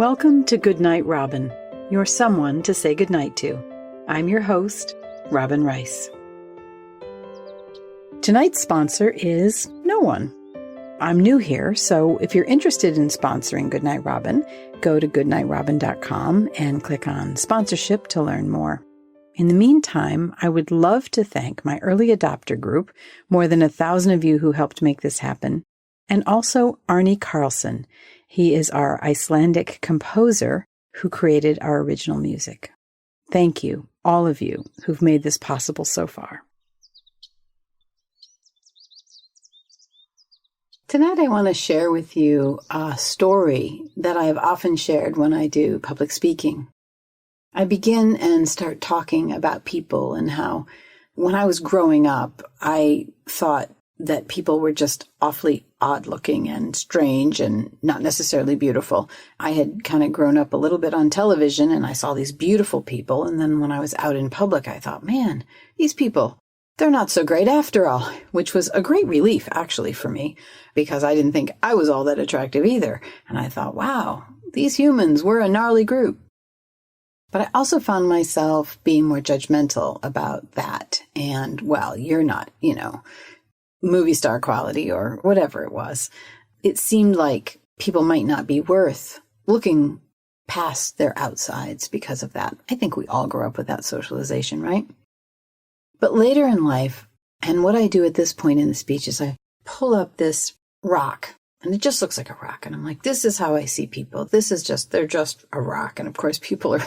Welcome to Goodnight, Robin, your someone to say goodnight to. I'm your host, Robin Rice. Tonight's sponsor is no one. I'm new here, so if you're interested in sponsoring Goodnight Robin, go to goodnightrobin.com and click on sponsorship to learn more. In the meantime, I would love to thank my early adopter group, more than 1,000 of you who helped make this happen, and also Arnie Carlson. He is our Icelandic composer who created our original music. Thank you, all of you who've made this possible so far. Tonight I want to share with you a story that I have often shared when I do public speaking. I begin and start talking about people and how when I was growing up, I thought that people were just awfully odd looking and strange and not necessarily beautiful. I had kind of grown up a little bit on television and I saw these beautiful people. And then when I was out in public, I thought, man, these people, they're not so great after all, which was a great relief actually for me because I didn't think I was all that attractive either. And I thought, wow, these humans were a gnarly group. But I also found myself being more judgmental about that. And, well, you're not, movie star quality or whatever it was. It seemed like people might not be worth looking past their outsides because of that. I think we all grow up with that socialization, right? But later in life, and what I do at this point in the speech is I pull up this rock, and it just looks like a rock. And I'm like, this is how I see people. They're just a rock. And of course, people are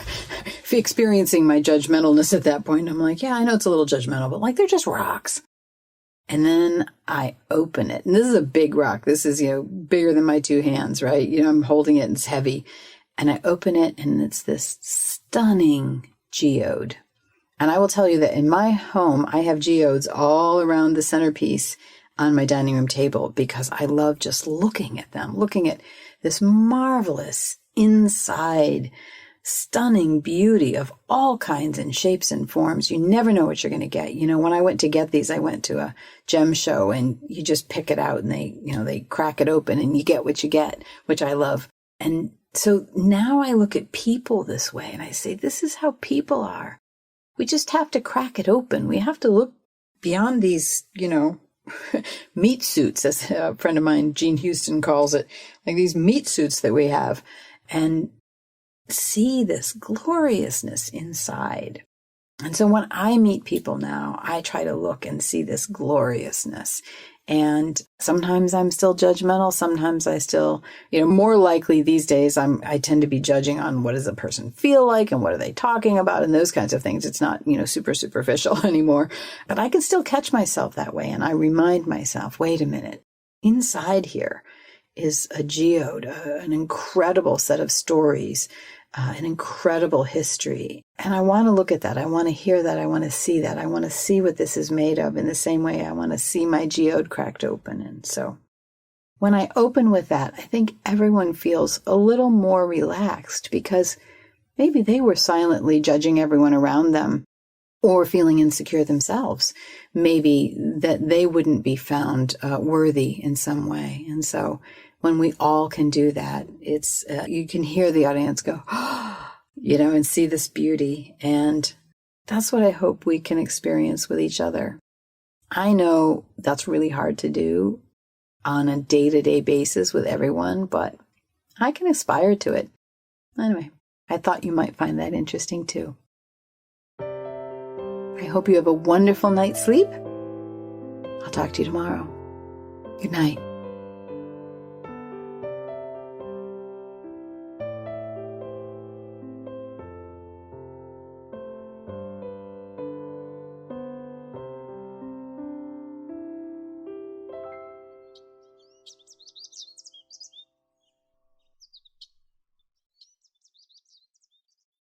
experiencing my judgmentalness at that point. I'm like, yeah, I know it's a little judgmental, but they're just rocks. And then I open it. And this is a big rock. This is, bigger than my two hands, right? I'm holding it and it's heavy. And I open it and it's this stunning geode. And I will tell you that in my home, I have geodes all around the centerpiece on my dining room table because I love just looking at them, looking at this marvelous inside stunning beauty of all kinds and shapes and forms. You never know what you're going to get. When I went to get these, I went to a gem show and you just pick it out and they crack it open and you get what you get, which I love. And so now I look at people this way and I say, this is how people are. We just have to crack it open. We have to look beyond these, meat suits, as a friend of mine, Gene Houston, calls it, like these meat suits that we have, and see this gloriousness inside. And so when I meet people now, I try to look and see this gloriousness. And sometimes I'm still judgmental. Sometimes I still, more likely these days, I tend to be judging on what does a person feel like and what are they talking about and those kinds of things. It's not, super superficial anymore. But I can still catch myself that way. And I remind myself, wait a minute, inside here is a geode, an incredible set of stories, an incredible history. And I want to look at that. I want to hear that. I want to see that. I want to see what this is made of in the same way I want to see my geode cracked open. And so when I open with that, I think everyone feels a little more relaxed because maybe they were silently judging everyone around them or feeling insecure themselves. Maybe that they wouldn't be found worthy in some way. And so when we all can do that, it's you can hear the audience go, and see this beauty. And that's what I hope we can experience with each other. I know that's really hard to do on a day-to-day basis with everyone, but I can aspire to it. Anyway, I thought you might find that interesting too. I hope you have a wonderful night's sleep. I'll talk to you tomorrow. Good night.